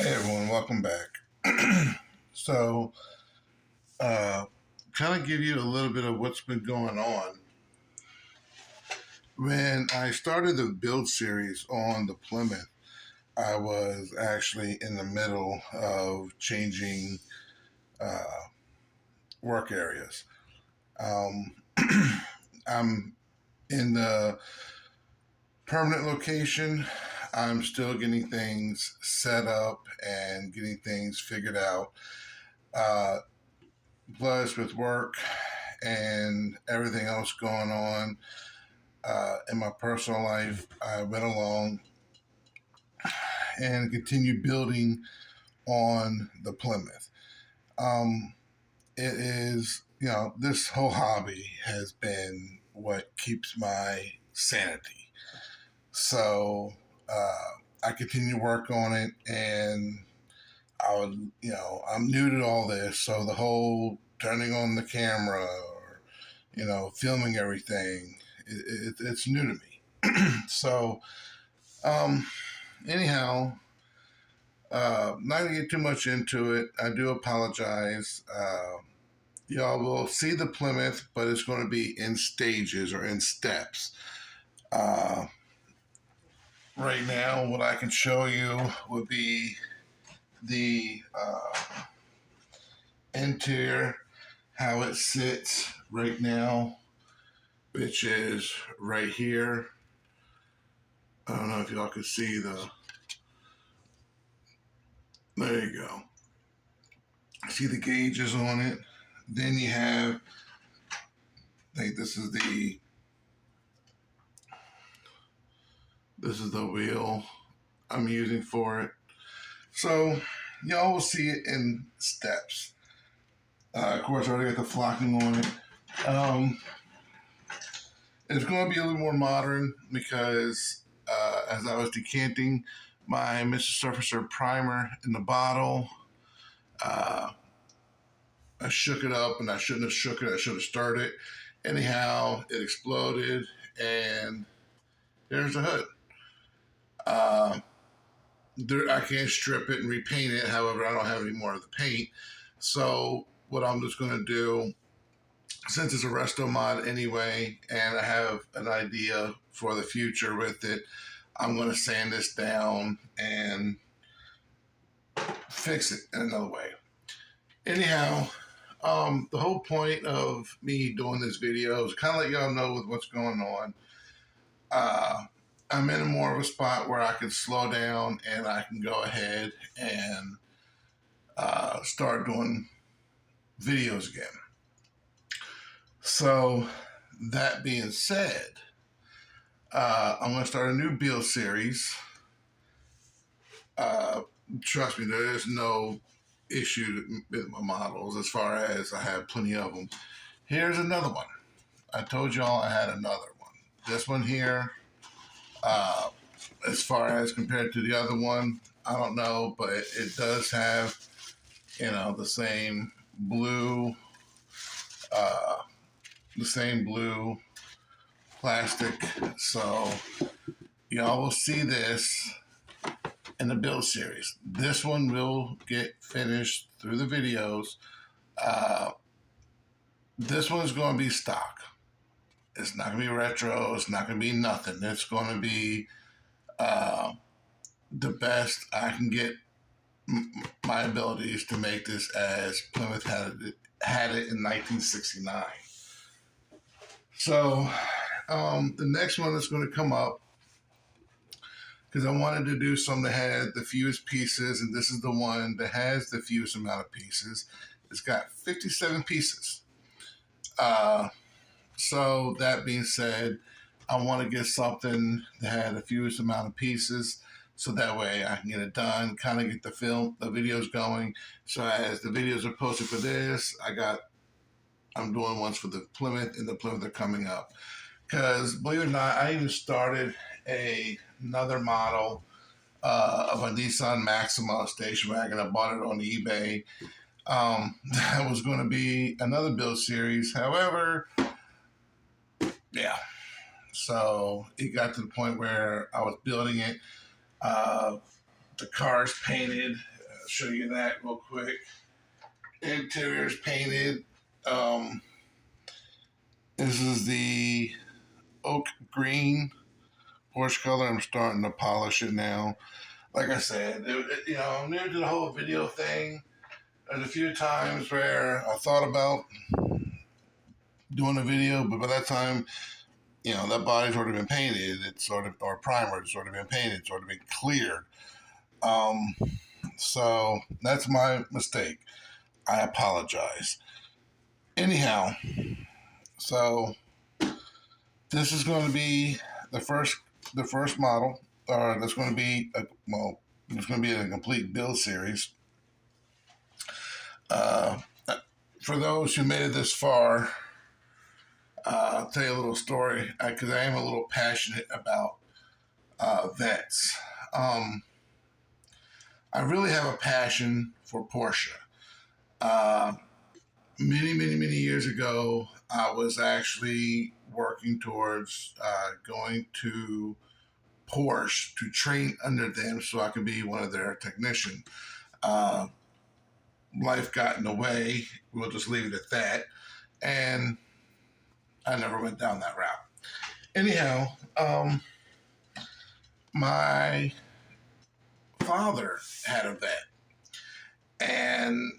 Hey everyone, welcome back. So, kind of give you a little bit of what's been going on. When I started the build series on the Plymouth, I was actually in the middle of changing work areas. Um, I'm in the permanent location. I'm still getting things set up and getting things figured out. Uh, Plus, with work and everything else going on in my personal life, I went along and continued building on the Plymouth. Um, it is, this whole hobby has been what keeps my sanity. So I continue to work on it, and I'm new to all this. So the whole turning on the camera or, filming everything, it's new to me. So, um, anyhow, not to get too much into it, I do apologize. Y'all will see the Plymouth, but it's going to be in stages or in steps. Uh, right now, what I can show you would be the interior, how it sits right now, which is right here. I don't know if y'all can see the. There you go. See the gauges on it. Then you have, I think this is the wheel I'm using for it. So y'all will see it in steps. Of course, I already got the flocking on it. It's going to be a little more modern because as I was decanting my Mr. Surfacer primer in the bottle, uh, I shook it up and I shouldn't have shook it. I should have stirred it. Anyhow, it exploded and there's the hood. I can't strip it and repaint it. However, I don't have any more of the paint. So what I'm just going to do, since it's a resto mod anyway, and I have an idea for the future with it, I'm going to sand this down and fix it in another way. Anyhow, the whole point of me doing this video is kind of let y'all know with what's going on. I'm in more of a spot where I can slow down and I can go ahead and start doing videos again. So, that being said, I'm going to start a new build series. Trust me, there is no issue with my models as far as I have plenty of them. Here's another one. I told y'all I had another one. This one here, as far as compared to the other one, I don't know, but it does have, the same blue, plastic. So y'all will see this in the build series. This one will get finished through the videos. This one's going to be stock. It's not going to be retro. It's not going to be nothing. It's going to be the best I can get my abilities to make this as Plymouth had it in 1969. So the next one that's going to come up, because I wanted to do some that had the fewest pieces, and this is the one that has the fewest amount of pieces. It's got 57 pieces. So that being said, I want to get something that had the fewest amount of pieces, so that way I can get it done, kind of get the videos going. So as the videos are posted for this, I'm doing ones for the Plymouth, and the Plymouth are coming up. Because believe it or not, I even started another model of a Nissan Maxima station wagon. I bought it on eBay. That was going to be another build series. However, yeah. So it got to the point where I was building it. The car's painted. I'll show you that real quick. Interior's painted. Um, this is the oak green Porsche color. I'm starting to polish it now. Like I said, I'm new to the whole video thing. There's a few times where I thought about doing a video, but by that time, that body's already been painted. It's sort of, or primer, it's sort of been painted, sort of been cleared. Um, so that's my mistake. I apologize. Anyhow, so this is going to be the first model, or that's going to be it's going to be a complete build series. For those who made it this far, I'll tell you a little story because I am a little passionate about vets. I really have a passion for Porsche. Uh, many years ago, I was actually working towards going to Porsche to train under them so I could be one of their technicians. Uh, Life got in the way. We'll just leave it at that. And I never went down that route. Anyhow, my father had a vet, and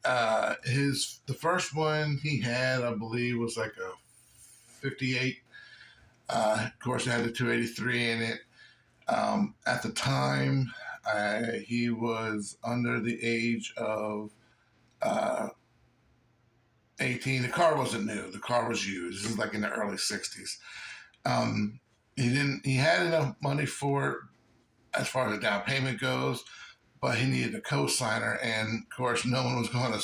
the first one he had, I believe, was like a 58. Of course, it had the 283 in it. At the time, he was under the age of 18. The car wasn't new. The car was used. This is like in the early 60s. He had enough money for it as far as the down payment goes, but he needed a co-signer, and of course, no one was going to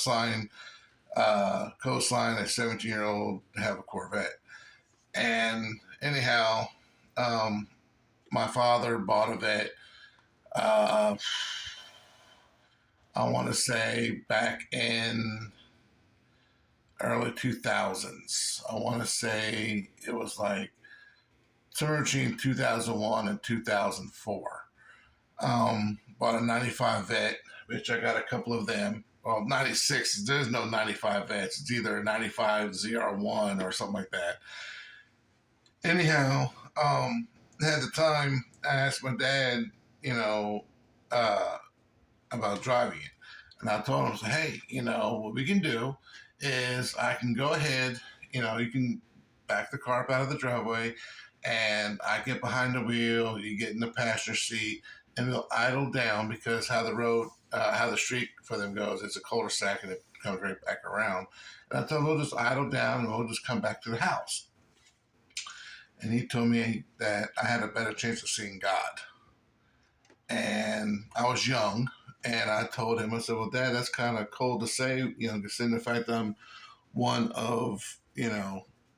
co-sign a 17-year-old to have a Corvette. And anyhow, my father bought a vet. I want to say back in early 2000s. I want to say it was like somewhere between 2001 and 2004. Bought a 95 vet, which I got a couple of them. Well, 96, there's no 95 vets. It's either a 95 ZR1 or something like that. Anyhow, at the time, I asked my dad, about driving it. And I told him, hey, what we can do is I can go ahead, you can back the car up out of the driveway, and I get behind the wheel, you get in the passenger seat, and it'll idle down because how the street for them goes, it's a cul-de-sac and it comes right back around. And I told him we'll just idle down and we'll just come back to the house. And he told me that I had a better chance of seeing God. And I was young, and I told him, I said, well, Dad, that's kind of cold to say, considering the fact that I'm one of,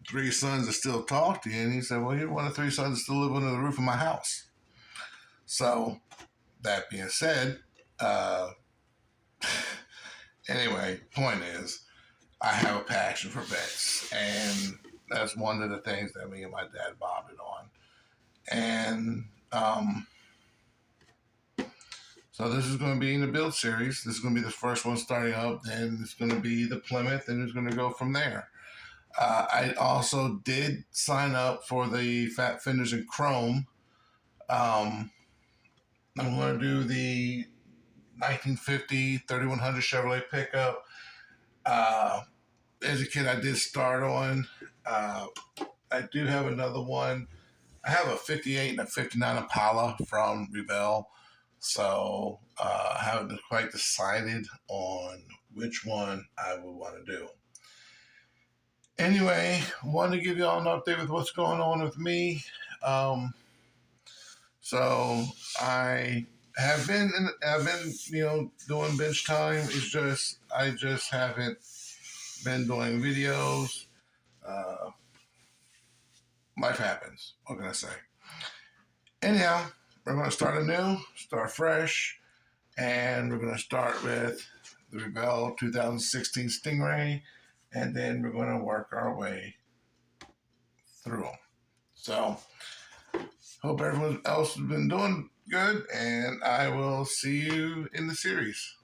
three sons that still talk to you. And he said, well, you're one of three sons that still live under the roof of my house. So that being said, anyway, point is, I have a passion for vets, and that's one of the things that me and my dad bonded on. And so this is going to be in the build series. This is going to be the first one starting up, and it's going to be the Plymouth, and it's going to go from there. I also did sign up for the Fat Fenders in Chrome. I'm going to do the 1950 3100 Chevrolet pickup. As a kid, I did start on. I do have another one. I have a 58 and a 59 Impala from Rebel. So I haven't quite decided on which one I would want to do. Anyway, wanted to give you all an update with what's going on with me. So I've been doing bench time. It's just I just haven't been doing videos. Life happens. What can I say? Anyhow, we're going to start anew, start fresh, and we're going to start with the Rebel 2016 Stingray, and then we're going to work our way through them. So, hope everyone else has been doing Good, and I will see you in the series.